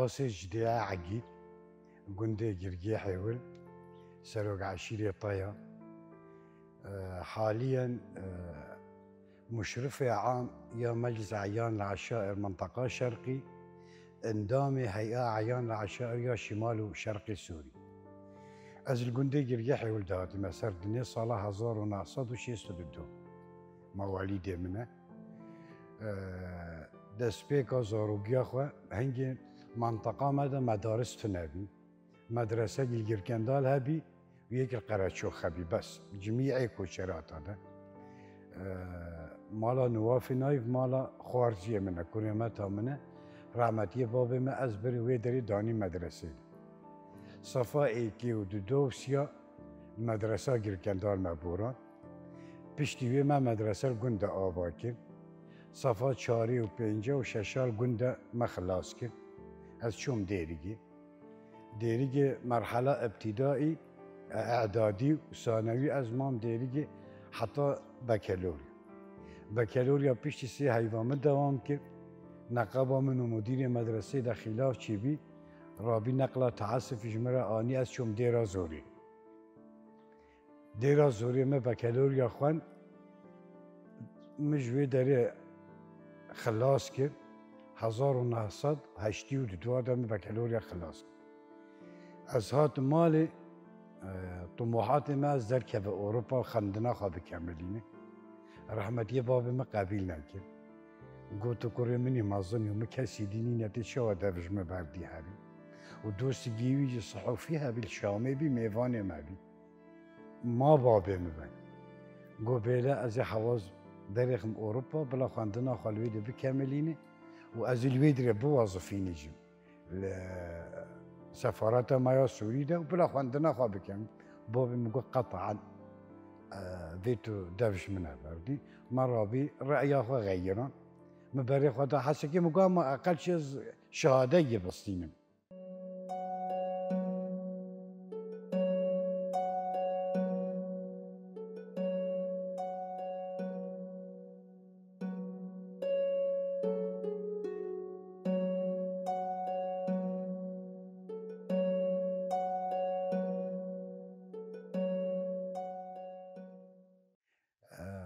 حواس جديا عقيد قندي قرقي حيول سروق عشيري طيا. حاليا مشرفة عام يا مجلس أعيان العشائر منطقة شرقي اندامي هيئة أعيان العشائر يا شمال وشرقي سوري. از القندي قرقي حيول دهاتي مسار دنيا صالة 1962 مواليد منه. دسبيكا زاروقيا خو هنگي منطقة مدى مدارس تنبي مدرسة الجركندال هبي ويك القراتشو خبي بس جميع كوشرات هذا مالا نوافي نايف مالا خوارزية منه كريمتها منه رحمتي بابي ما أزبري ويدري داني مدرسة صفا ايكي ودودوسيا مدرسة جركندال مبوران بشتوي ما مدرسة القندة آباكي صفا 4 و 5 و 6 القندة ما خلاص كن از شوم ديريجي مرحلة ابتدائي اعدادي وثانوي از مام ديريجي حتى بكالوريا بيشتي سي هيفام دوام كن نقابة منو مدير مدرسة دا خلاف چيبي رابي نقلة تعسف جمرة آني از شوم ديرا زوري ما بكالوريا خوان مجوي داري خلاص كر 1982 دم بكالوريا خلاص از هات مالي طموحات ما از دركه في اوروبا خندنا خواه بكاملينه رحمتي بابي ما قابل نكر قلت كوري مني مازن يوم كسي ديني نتي شو دافج مبردي هابي ودوست جيوي صحفيها بالشامي بي ميفاني ما بي ما بابي مبين قو بيلا ازي حواز دريخم اوروبا بلا خاندنا خالويد بكاملينه وازي الويدري بوظفيني جم سفارات مايا سوريا وبلا خاندنا خا بكام بابي مقول قطعا فيتو دافش منها بردي مرة بي رأيه خو غيران مباري خدا حسكي مقام اقل شيء شهادة يبسطينم.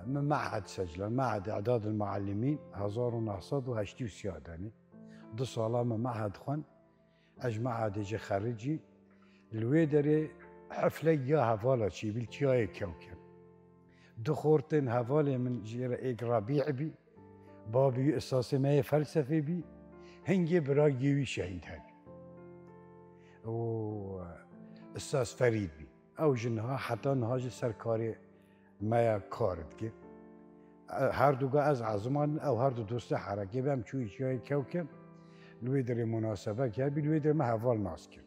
من معهد سجلة معهد إعداد المعلمين 1983 دو سالا من معهد خون أج معهد إجي خارجي الويدري حفلة يا هفالة شي بالتياي كوكب دو خورتين هفالة من جيرة إيق ربيع بي بابي أساسي ما فلسفي بي هنجي براجيوي شهيد هاي و أساس فريد بي أو جنها حتى نهاج سركاري ما كارد که هر دوگاه از عزمان او هر دو دوست حرکه بهم چوی چای کوکب لوی در مناسبه کرد بی لوی در ما حوال ناس کرد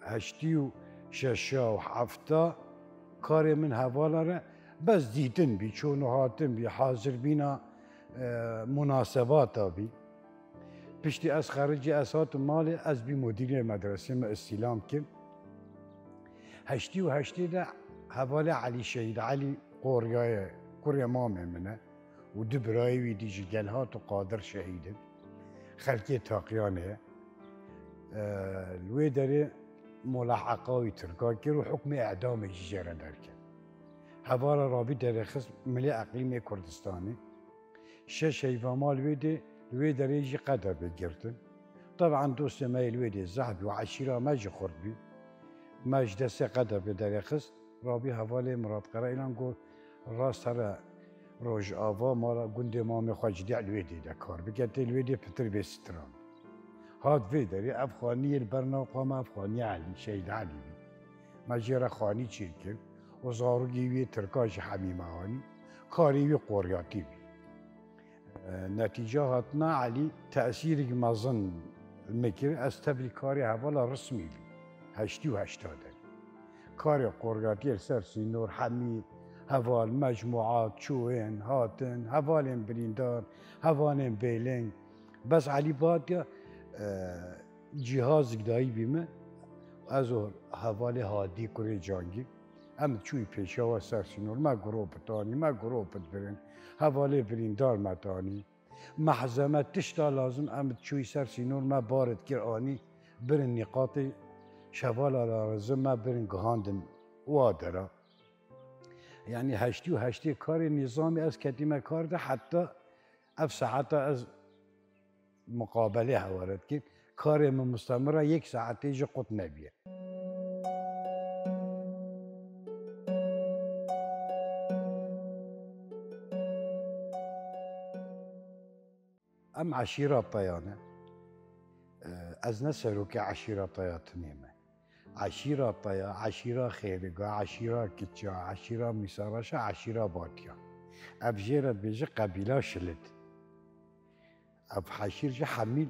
86 و 7 کار من حواله را بس دیدن بی چون هاتن بی حاضر بینا مناسبات بی پشتی از خارجی اسات مال از بی مدیر مدرسه ما استیلام کرد 88 ده حواله علي شهيد علي قوريا كوريا مامي منه ودبراي ويدي جلهات وقادر شهيد خلكي تاقيانه الويدري ملاحقه وتركاكر وحكم اعدام جيجره دركه حواله رابي درخص ملي اقليمي كردستاني شش هيفامال ويدي الويدري يجي قدر بجرتن طبعا دوست ما الويدي الزحبي وعشيره ما جي خربي ماش دسته قدر به درخست رابی حواله مراد قرار ایلان گو راست هر روز آوا ما گنده ما میخواجدی الویدی دکار بگه الویدی پتر بستران هاد ویدری افغانی البرنا قام افغانی علی شهید علی مجرد خانی چیکن و زاروگیوی ترکاش حمیمهانی کاریوی قریاتی بی نتیجه هاتنا علی تأثیری مزن المکر از تبلیکاری حواله رسمی بی 88 کار قرقاتی سرسی نور حمید هوال مجموعات چوین هاتن هوالن بریندار هوالن بیلنگ بس علی باد یا جهاز گدایی بیمه از هوال هادی کره جانگی هم چوی پیشا و سرسی نور ما گروپ تانی ما گروپ برین هوال بریندار متانی محزمه تشتا لازم امد چوی سر سینور ما بارد کر آنی برن نقاط شوال لازم ما برن گهاندن وادرا يعني هشتي کار نظامی از کدیمه کار ده حتی اف ساعت از مقابله هوارد که کار مستمره 1 ساعته جا قط نبیه ام عشيرة طيانة از نسرو كعشيرة طيا تميمة عشيرة طيا عشيرة خيرقة عشيرة كتشا عشيرة مسارشة عشيرة باتيا ابجيرت بيجي قبيلة شلت اب حشير جا حميل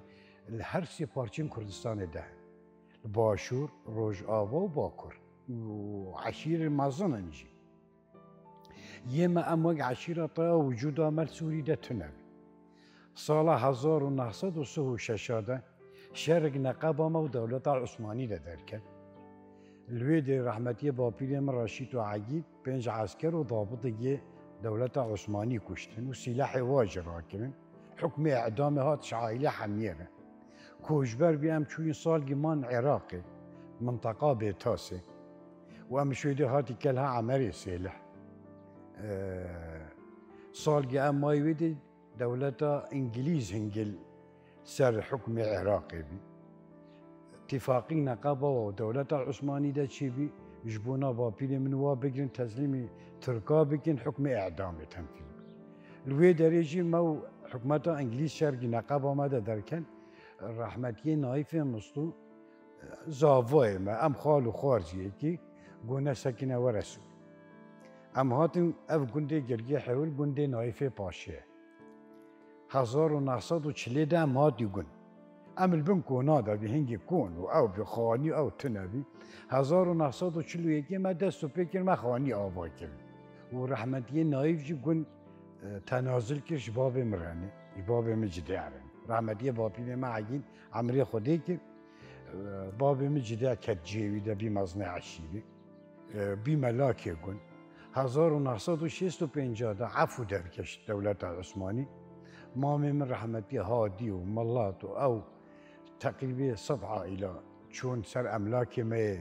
الهر سي بارچين كردستان ده باشور روج آوا و باكر وعشير مازن نجي يما اموج عشيرة طيا وجود عمل سوري ده تنبي سال 1936 شرق نقابه و دولت العثمانی ده درکن. الوید رحمتی باپیل من رشید و عقید 5 عسكر و ضابط دولت عثمانی کشتن و سلاح واجه را کردن. حکم اعدام هات عائله حمیره. کوشبر بیام چوی سال گمان عراقی منطقه بیتاسه و ام شویده هاتی کلها عمری سلاح. سال گام مای ویدی دولة إنجليز هنجل سر حكم عراقي بي اتفاقي نقابة ودولة العثماني دا شي بي جبونا بابيلي من وابقين تسليمي تركا بكين حكم إعدام تنفيذ الوي دريجي مو حكمتا إنجليز شرقي نقابة ما دا دركن رحمتي نايفة مصطو زافوه ما أم خالو خارجي كي قونا سكينة ورسول أم هاتم أف قندي جرقي حول قندي نايفة باشيه 1940 ده ما دیگون. امل بن کنادا به هنگی کن و او به خانی او تنبی 1941 ما دست و پیکر ما خانی آوا کرد و رحمتی نایف جی گون تنازل کرد باب مرانه باب مجده عرن رحمتی بابی ما عگین عمری خودی کرد باب مجده کد جیوی ده بی مزنه عشیبی بی ملاکی گون 1965 ده عفو درکشت دولت عثمانی مامي من رحمتي هادي وملاط أو تقريبا 100 عائلة شون سر أملاكي ما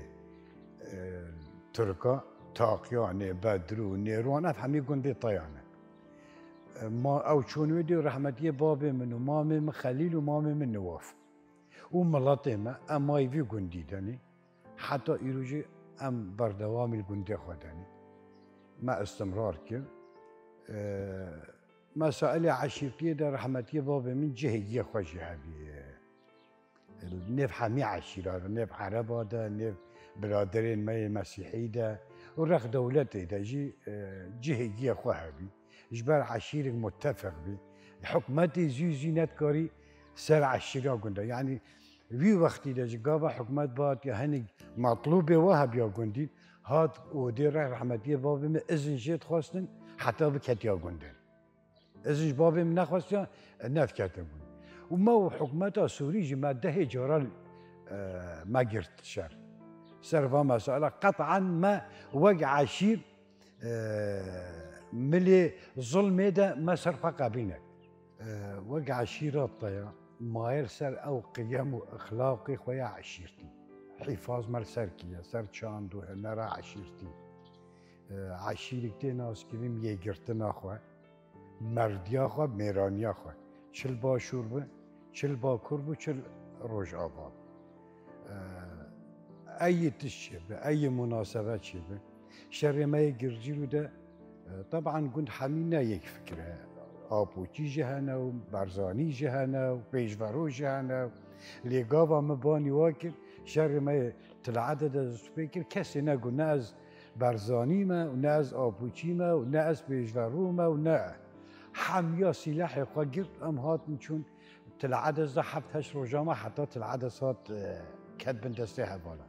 تركا تاقياني بدرو نيرون أفهمي قندي طيانة ما أو شون ودي رحمتي بابي من ومامي من خليل ومامي من نواف وملاطي ما أما يفي قندي داني حتى يروجي أم بردوامي القندي خداني ما استمرار كيف مسائل عشيرتي ده رحمتي بابا من جهة خوشي هبي النف حمي عشيرة النف عربة ده النف برادرين ماي مسيحي ده ورخ دولتي ده جهة خواه هبي جبر عشيرة متفق بي حكمتي زينات كاري سر عشيرة قنده يعني في وقتي ده جابا حكمت بات يا هني مطلوبة وهب يا قندي هات ودير رحمتي بابا من إذن جيت خواستن حتى بكت يا قندن ازش بابي من نخواستيا نف كاتبون وما حكومتها سوري ما ده جرال ما قرت شر سرفا مسألة قطعا ما وقع عشير ملي ظلم ده ما سرفا قابلنا وقع عشيرة طيا ما يرسل او قيم اخلاقي خويا عشيرتي حفاظ مال سركية سر چاندو نرى عشيرتي عشيرتي ناس كريم يقرتنا خواه مردیا خو میرانیا خو چل باشور بو چل باکور بو چل روج آباد ای تشي بأي مناسبة شبه شر ما يجرجلو ده طبعا كنت حمينا يك فكرة آبوتي جهنا وبرزاني جهنا وبيجفرو جهنا لقابا مباني واكل شر ما تلعدد سبيكر كسي نقول ناز برزاني ما وناز آبوتي ما وناز بيجفرو ما وناز حمية سلاح قاقر أم هات نشون تلعدد زحفت هش رجامة حتى تلعدد هات كتبن دستيها بالا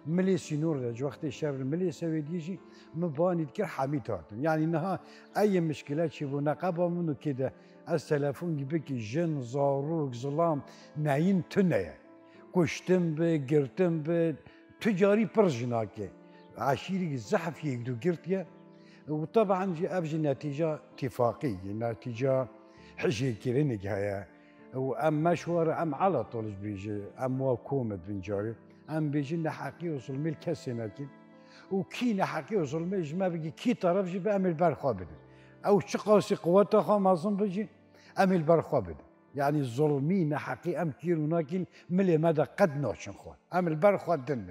ملي سينور ده وقت الشر ملي سويديجي مباني تكر حميتاتن يعني انها اي مشكلات شبو نقابة منو كده از تلفون جيبكي جن زاروك ظلام ناين تنية كشتم به قرتم به تجاري برجناكي عشيري الزحف يقدو قرتيا وطبعا ابجي نتيجة اتفاقية نتيجة حجي كيرينك هيا وأم مشوار أم على طول بيجي أم وكومة بنجاري أم بيجي نحقي وصل ميل كسيناكي وكي نحقي وصل ميل جما بيجي كي طرف جي بأم البرخوا بده أو شقاسي قوات خام أظن بيجي أم البرخوا بده يعني الظلمي نحقي أم كيرو ناكل ملي مدى قد نوشن خوان أم البرخوا دن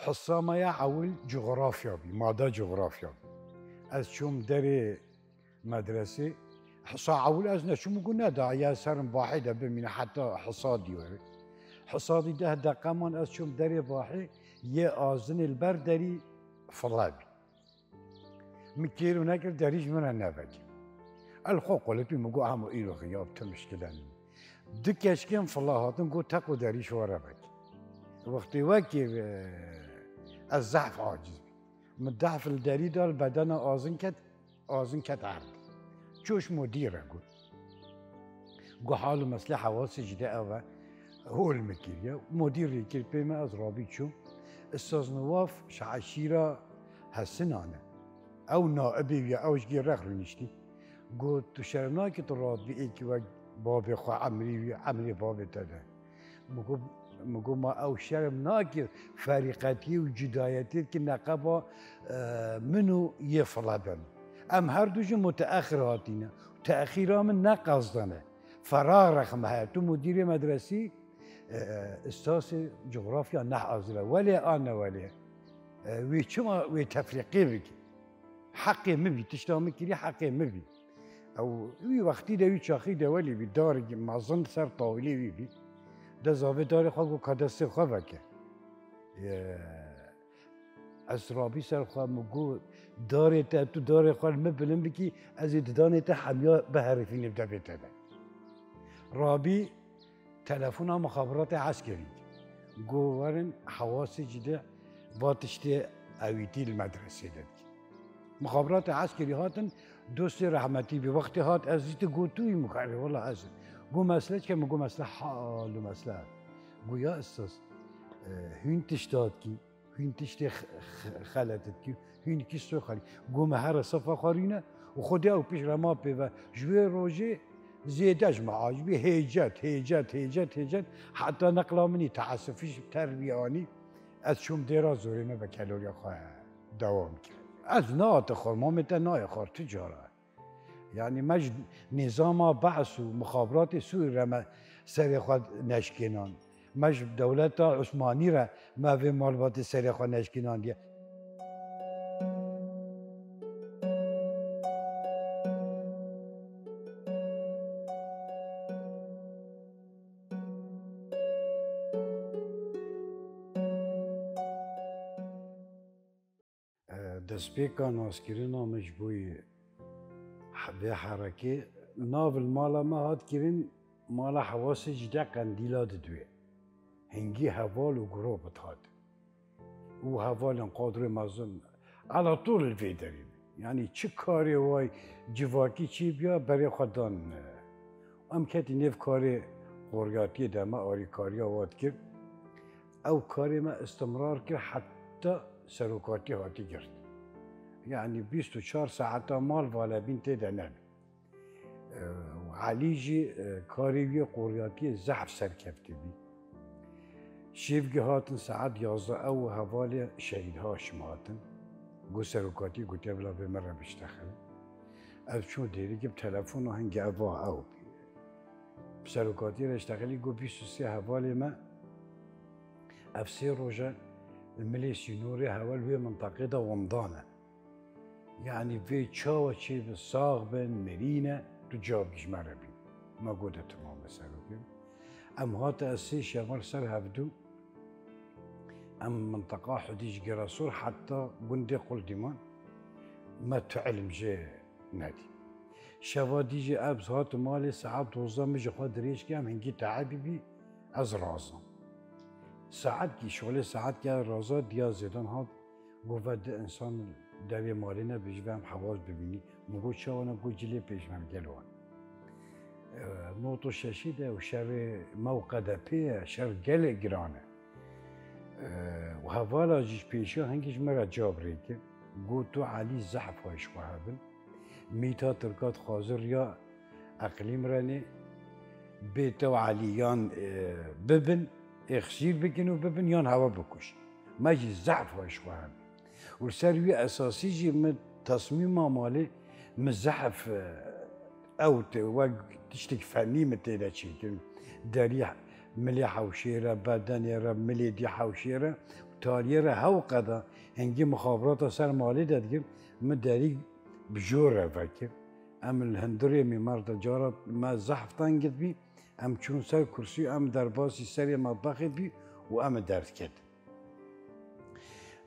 حصامة يا عول جغرافيا بي مادا جغرافيا از شوم دري مدرسة حصا عول از نشوم قلنا دا يا سرم واحدة بمين حتى حصادي وري حصادي ده دقمان از شوم دري واحد يا آزن البر دري فلابي مكيرو ناكر دريج من النبج الخو قلت مقو عمو إيرو غياب تمشكلة دكشكين فلاهاتن قو تقو دريش وربك وقتی وکی از ضعف عاجز من ضعف الدری دار بدن آزن کت عرض چوش مدیره گو حال مثل حواس جده اوه هو المكيريا مدير يكير بيما از رابي شو استاذ نواف شعشيرة هالسنانة او نائبي او شجير رخلو نشتي قلت تشرناكي تراد بإيكي بابي خو عمري بابي تدا مگو ما او شرم ناکر فریقتی و جدایتی که نقبا منو یه فلادن ام هر دوش متأخر هاتینه تأخیرا من نقصدانه فراغ رقم های تو مدیر مدرسی استاذ جغرافیا نه آزره ولی آن ولی وی چما وی تفریقی بگی حقی مبی تشتامی کری حقی مبی او وی وقتی دوی چاخی دولی بی دارگی مازن سر طاولی بی ده زاویه داره خواه گو کدسته خواه بکه از رابی سر خواه مگو داره تا تو داره خواه مبلن بکی از ایددانه تا حمیا به حرفین ابدا بیته ده رابی تلفون ها مخابرات عسکری گو ورن حواس جده واتشته اویتی المدرسه ده مخابرات عسکری هاتن دوست رحمتی به وقتی هات از ایت گو توی مخاره والله ازن گو مسئله که مگو مسئله حال و مسئله گو یا استاذ هین تشتاد کی هین تشت خلطت کی هین کیستو خالی گو مهر صفا خارینه و خودی او پیش رما پی و جوی روژه زیدش معاج بی هیجت حتی نقلا منی تعصفیش تربیانی از شوم دیرا زورینه و کلوریا خواه دوام کرد از نات خور مامتا نای خور تجاره يعني مجد نظام بعث ومخابرات سوري رما سري خود نشكينان مجد دولة عثماني را ما في مالبات سري خود نشكينان دي دسبيكا ناسكرينا مجبوي به حرکه ناول مالا ما هات کرین مالا حواس جدا قندیلات دوی هنگی حوال و گروبت هات و حوال قادر مازن على طول الفي داریم یعنی چه کاری وای جواکی چی بیا برای خودان ام کتی نف کاری قرگاتی دما آری کاری آواد کرد او کاری ما استمرار کرد حتی سروکاتی هاتی کرد يعني 24 ساعة مال والا بنت دنان وعليجي كاريبي قورياتي زحف سركفتي بي شيف هاتن ساعات 11 او هوالي شهيد هاشم هاتن قو سروكاتي قو تبلا بمرة بشتخل از شو ديري جب تلفون هنگي ابا او بي بسروكاتي رشتغلي قو 23 هوالي ما افسي روجا المليسي نوري هوال في منطقة دا ومضانة يعني في تشاوة شي بالصاغ بين مرينا تجاوب جمارة بي ما قودة تمام بسروكي ام هاتا اسي شغل سر هفدو ام منطقة حديش قراصور حتى بندي قل ديمان ما تعلم جي نادي شوا ديجي ابز هات مالي ساعات دوزا مجي خود ريش كام هنجي تعبي بي از رازا ساعات كي شغلي ساعات كي رازا ديا زيدان هات قوة انسان دوی مالینه بجوام حواس ببینی مگو چاوانا گو جلی پیش من گلوان نوتو ششیده و شر موقع ده پیه شر گل گرانه و هوالا جیش پیشا هنگیش مرا جابره که گو تو علی زحف هایش خوابن میتا ترکات خازر یا اقلیم رنه بیتا و علیان ببن اخشیر بکن و ببن یان هوا بکش ما جی زحف هایش خوابن و سروی اساسی جی من تصمیم مالی مزحف او و تشتك فني متى شيء داري ملي حوشيره بدني ملي دي حوشيره تاليره هو قدا هنجي مخابرات سر مالي دادگیر مداري بجوره فكر ام الهندري مي مرد جارت ما زحفتان قد بي ام چون سر كرسي ام در باسي سر مطبخ بي و ام درد كد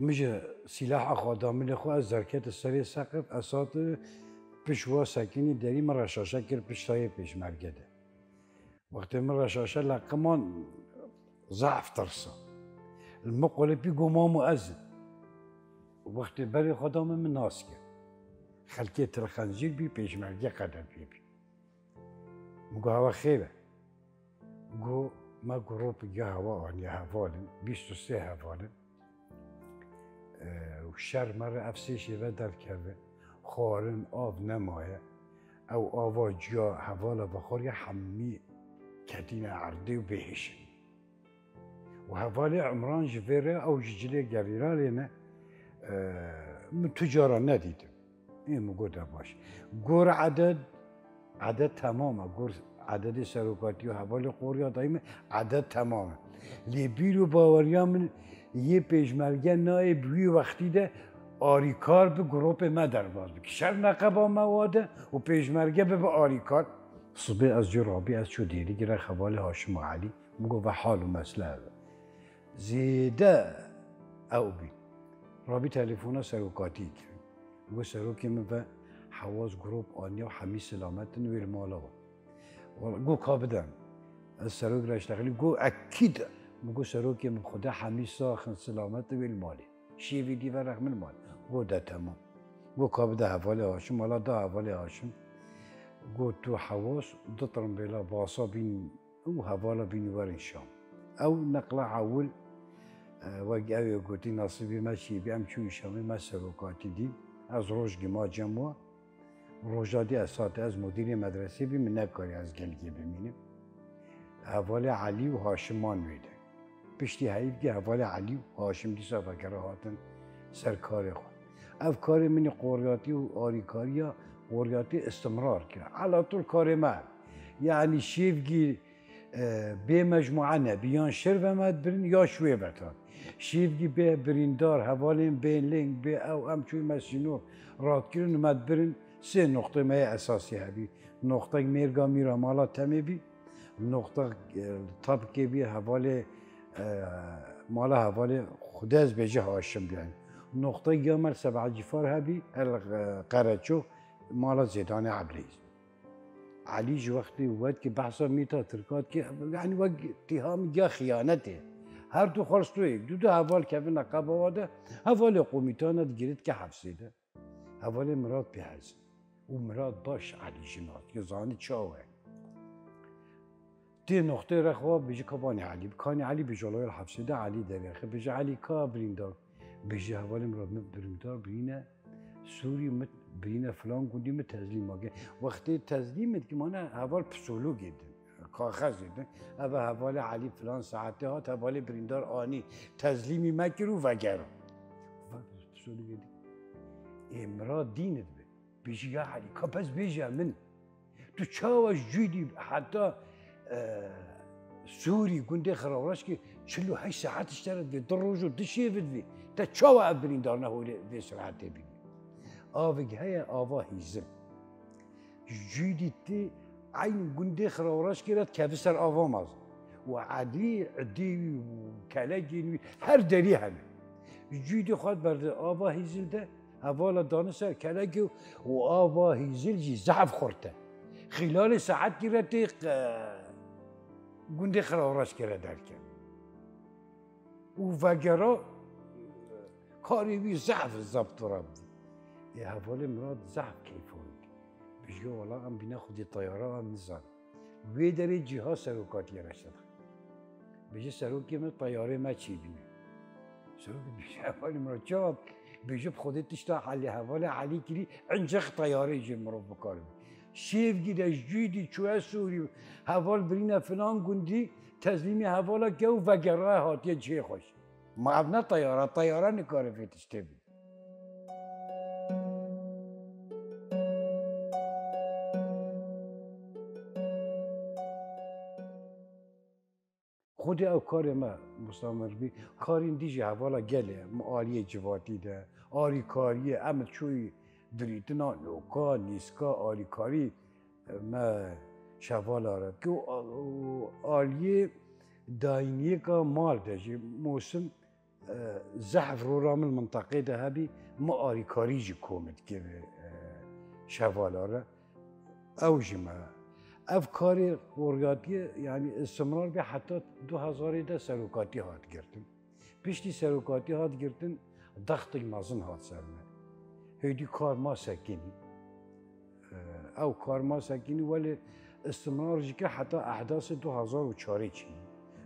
مجه سلاح خادامل خو از زرکت سر سقف اسات پیشوا سکینی داری من رشاشه کرد پیشتای پیشمرگه ده وقتی من رشاشه لقمان ضعف ترسا المقوله بی گمام و ازن وقتی بری خدا من ناس کرد خلکی ترخنزیر بی پیشمرگه قدر بی مگو هوا خیره گو ما گروپ گه هوا آنی هوالن 23 هوالن و شر مره افسیشی و در کرده خارن آب نمایه او آوا جا حوالا بخور یا حمی کدین عرضی و بهشن و حوالی عمران جویره او ججلی گریرا لینه تجارا ندیدم این مگوده باش گور عدد تمامه گور عدد سروکاتی و حوالی قوریا دایمه عدد تمامه لیبیرو باوریا من یه پیشمرگه نایب روی وقتی ده آریکار به گروپ ما در باز بکی شر نقبا مواده و پیشمرگه به آریکار صبح از جو رابی از چو دیری گره خوال هاشم و علی مگو و حال و مسئله زیده او بی رابی تلفونا سروکاتی کرد مگو سروکی من و حواز گروپ آنیا و حمی سلامتن ویل مالا گو کابدن از سروک را اشتغلی گو اکید مگو سروکی من خدا حمی ساخن سلامت ویل مالی شیوی دی و رقم المال گو ده تمام گو کابده حوالی هاشم والا ده حوالی هاشم گو تو حواس دطرم بلا باسا بین او حوالا بین ورن شام او نقل عول وقتی اوی گوتی ناصبی ما شیبی هم چوی شامی ما سروکاتی دی از روشگی ما جمعه روژادی از ساعت از مدیر مدرسه بی من نکاری از گلگی بمینیم حوالی علی و هاشمان ویده پشتی حیف که حوالی علی و هاشم دیسا بکره هاتن سر کار خود اف کار من قوریاتی و آریکاری قوریاتی استمرار کرد علا طول کار من یعنی شیفگی به مجموعه نه بیان شر و مد برین یا شوی بتان شیفگی به بریندار حوالی بین لینگ به او هم چوی مسینور راد کرن مد برین سه نقطه مای اساسی هبی نقطه میرگا میرا مالا تمی بی نقطه طب که بی حوالی مالا حوالی خود از بجه هاشم بیان نقطه گامر سبع جفار هبی القرچو مالا زیدان عبریز علی جو وقتی وقت که بحثا میتا ترکات که یعنی وقت اتهام یا خیانته هر دو خرستوی دو حوال که به نقاب واده حوال قومیتانت گیرید که حفظیده حوال مراد بیهز و مراد باش علی جنات که زانی چاوه دی نقطه رخواب بيجي كاباني علي كاني علي بجلال الحبس ده علي دريخه بيجي علي كا بريندار بيجي حوالي مراد بريندار برينا سوري مت برينا فلان قدي مت تسليم واجه وقت تسليم که مانا حوال پسولو جدا کاغذ جدا اما حوال علي فلان ساعته ها حوالي بريندار آني تسليمي مكرو وگرا پسولو جدا امراد دينت بيجي يا علي كابز بيجي من تو چاوش جدي حتى سوري گنده خراوراش که 48 ساعت اشترد به 2 روز و 2 شب بی تا چاوا ابرین دارنه هولی به سرعت بی آوگ های آوا هیزم جدی تی عین گنده خراوراش کرد که بسر آوا ماز و عدی عدی و کلاگی هر دری همه جدی خود برده آوا هیزل ده حوالا دانه سر کلاگی و آوا هیزل جی زعف خورده خلال ساعت گرد گنده خراوراش کرد درکن و وگرا کاری بی ضعف ضبط را بود یه حوالی مراد ضعف کیف هوید بشگه والا هم بینه خودی طیاره هم نزان وی داری جیها سروکاتی رشد بشه سروکی من طیاره ما چی بینه سروک بیش حوالی مرا جواب بیجب خودت تشتا حالی حوالی علی کری انجخ طیاره جی مرا بکارم شیف گیره جویدی چوه سوری حوال برینه فلان گندی تزلیمی حوالا گو و گراه هاتیه چه خوش ما ابنا طیاره نکاره فیتشته بی خود او کار ما مستمر بی کارین دیجی حوالا گله ما آریه جواتی ده آری کاریه اما چوی دریتنا نوکا نیسکا آری کاری ما شوال آرد که آریه داینیه که مال ده جی موسم زحف رو رام المنطقه ده هبی ما آری کاری جی کومد که شوال آرد او جمع افکاری ورگاتی یعنی استمرار به حتی 2010 سروکاتی هات گرتن پیشتی سروکاتی هات گرتن ضغط مازن هات سرمه هیدی کار ما سکنی او کار ما سکنی ولی استمرار جی که حتی احداث 2004 چی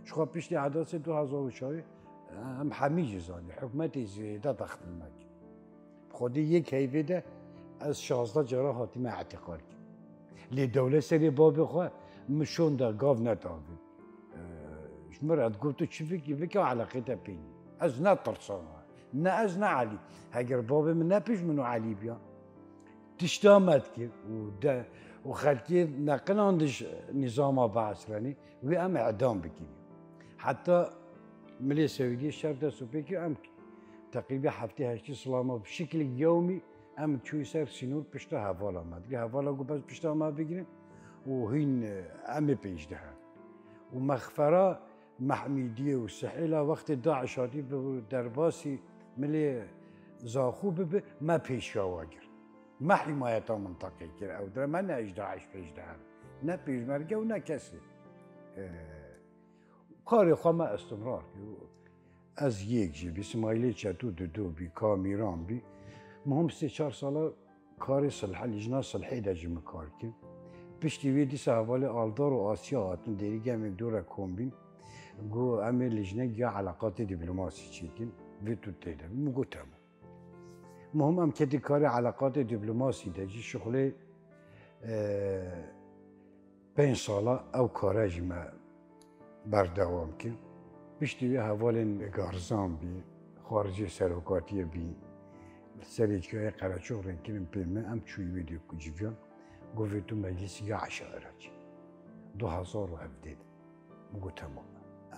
شخواه پیشتی احداث 2004 هم همیشه زانی حکمت زیده ضغط المکی خودی یک هیویده از 16 جرا حاتم اعتقال کرد لی دولت سری بابی خواه مشون دا گاو نتابید شمرد گفتو چی فکر علاقه تا پینی از نه ترسانه نه از نه علی اگر بابی من نپیش منو علی بیا تشتامد کرد و خلقی نقل عندش نظام بعثرانی و ام اعدام بکنیم حتی ملی سعودی شرط سوپی که ام تقریبا هفته هشتی سلامه بشکل یومی ام چوی سر سینور پشتا حوالا آمد حوالا گو بس پشتا آمد بگیریم و هین ام پیش ده و مخفره محمیدیه و سحیلا وقت داعش هاتی درباسی ملی زاخو ببه ما پیش واگر ما حمایتا منطقی کر او در من اج داعش پیش ده نه پیش مرگه و نه کسی کاری خواه ما استمرار از یک جیب اسماعیلی چطور دو بی کامیران بی مهم 3-4 ساله کار صلح لجنه صلحی دا جمع کار کن پشتی ویدی حوال آلدار و آسیا هاتن دیگه هم دوره کومبین گو امی لجنه گیا علاقات دیپلماسی چیکن و تو تیده مگو تمام مهم هم که کار علاقات دیپلماسی دا جی شغله 5 ساله او کاره جمع بردوام کن پشتی وی حوال گارزان بی خارجی سروکاتی بی سریچکای قراچوق رنگیم پیمه ام چوی ویدیو کجیان گفت تو مجلسی یا عشایراتی 2017 مگو تمام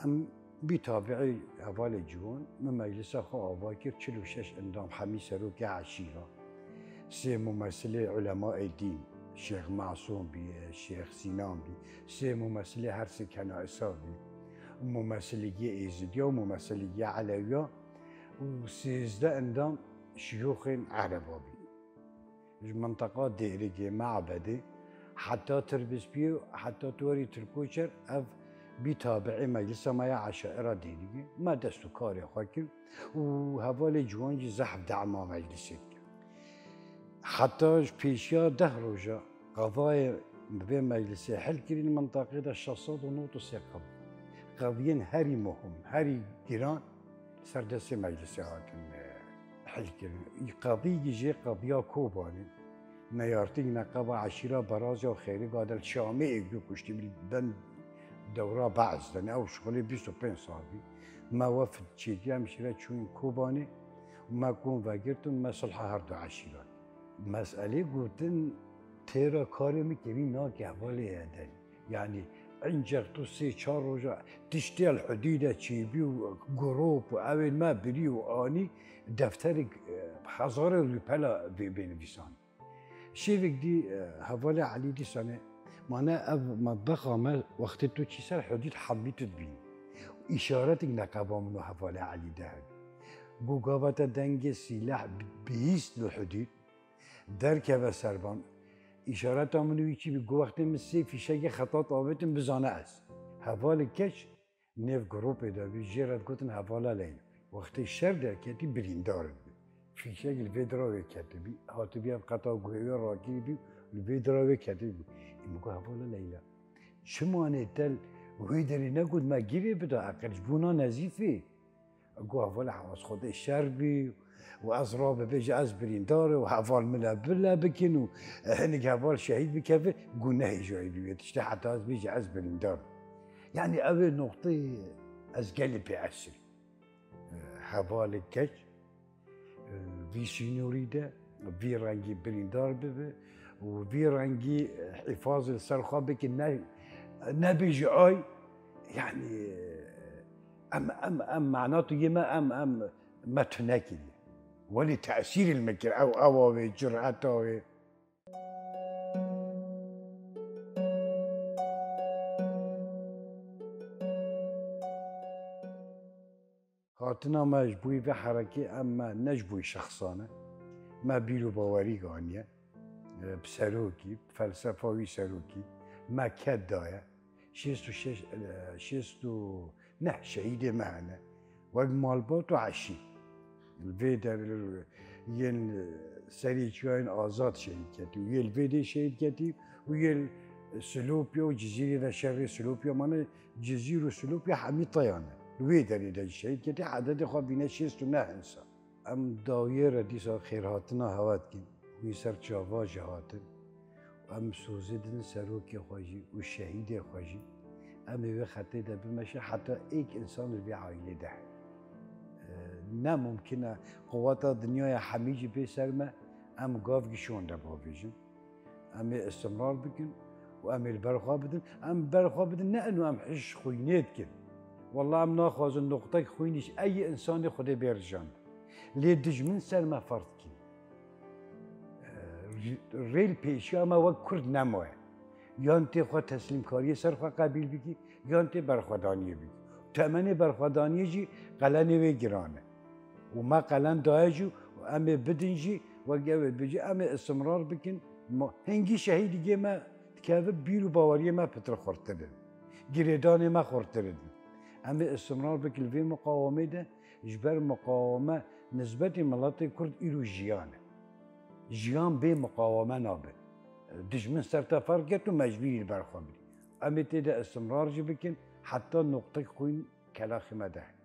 ام بی تابعی حوال جوان من مجلس خو آوا کرد 46 اندام حمی سروک عشیرا 3 ممثل علماء دین شیخ معصوم بی شیخ سینان بی 3 ممثل هر سه کنائسا بی ممثلگی ایزدیا و ممثلگی علویا و 13 اندام شيوخ عربي منطقة ديرية معبدة حتى تربس بيو حتى توري تركوشر اف بتابعي مجلس ما عشائر ديرية ما دستو كاري خاكر وهوالي جوانجي زحف دعما مجلسك حتى بيشيا 10 روجا قضايا بين مجلسي حل كري المنطقة دا الشصاد ونوتو سيقب قضيين هاري مهم هاري جيران سردسي مجلسي هاتن حل کردن قضیه جه قضیه کوبانی نیارتی نقابه عشیره برازه و خیلی قادل شامه اگدو کشتی بند دوره بعض دنی او شغلی 25 سالی ما وفد چیدی همشیره چون کوبانی ما کن وگرتون ما صلح هر دو عشیره مسئله گفتن تیرا کاری میکنی نا که حوالی هدن یعنی اینجا تو 3-4 روزا تشتی الحديدة چیبی و گروپ و اول ما بری و آنی دفتر هزار روپلا بنویسان شیوک دی حوالی علی دی سانه مانه او مطبخ ما وقت تو چی سر حدود حمیت بین اشارت نقابا منو حوالی علی ده گو گاوات دنگ سلاح بیست الحدود درکه و سربان اشارت منو چی بگو وقتی مثل فیشه خطات آبتن بزانه است حوال کش نیف گروپ دا بی جیرد گوتن حوالا لین وقتی شر در کتی بریندار بی فیشه گل ویدراوی کتی بی هاتی بی قطع گوهی راکی بی ویدراوی کتی بی این مگو حوالا لیلا چه مانه تل وی داری نگود ما گیری بدا اقلش بونا نزیفی اقول هفال حواس خود شربي وأزراب بيجي أزبرين داري وهفال ملا بلا بكن وهنك هفال شهيد بكفي قول نهي جاي بيت اشتي حتى از بيجي أزبرين دار يعني أول نقطة از قلبي عسري هفال الكش في سينوري ده في رنجي بريندار ببه وفي رنجي حفاظ السرخة بكن نبي جاي يعني أم معناته يما أم ما تناكل ولتأثير المكر أو جرأته هاتنا مجبوي بحركة أما نجبوي شخصانة ما بيلو بواري غانية بسروكي فلسفوي سروكي ما كدايا شيستو نه شهيدة معنا وجمال بوتو عشي الفيدر ين سري شوين آزاد شهيد كتي ويا الفيدي شهيد كتي ويا سلوبيا وجزيرة شر سلوبيا مانا جزيرة سلوبيا حمي طيانة الفيدر إذا شهيد كتي عدد خابينا شيستو نه إنسان أم دايرة ديسا خيراتنا هواتكن ويسر جاواج هاتن أم سوزدن سروكي خواجي والشهيد خواجي أم بخطي ده بمشي حتى إيك إنسان اللي بعائلة ده نه ممکنه قوات دنیای حمیجی بسرمه ام گاف گشون ده بابیجن ام استمرار بکن و ام البرخوا بدن ام برخوا بدن نه انو ام حش خوینیت کن والله ام ناخواز النقطه خوینیش ای انسان خود برجان لی دجمن سرمه فرد کن ریل پیشی اما وقت کرد نموه یان تی خواه تسلیم کاری سر خواه قبیل بکی یان تی برخوادانیه بکی تمنی برخوادانیه جی قلنی وی گرانه وما قلن دايجو وأمي بدنجي وجاوب بيجي أمي استمرار بكن هنجي شهيد جيما تكاذب بيلو باوريه ما بتر خورتردن جريداني ما خورتردن أمي استمرار بكن في مقاومة ده جبر مقاومة نسبة ملاطي كرد إلو جيان بي مقاومة نابه دجمن سرتا فرقت ومجبري البرخوامي أمي تدا استمرار جي بكن حتى نقطة خوين كلاخي ما ده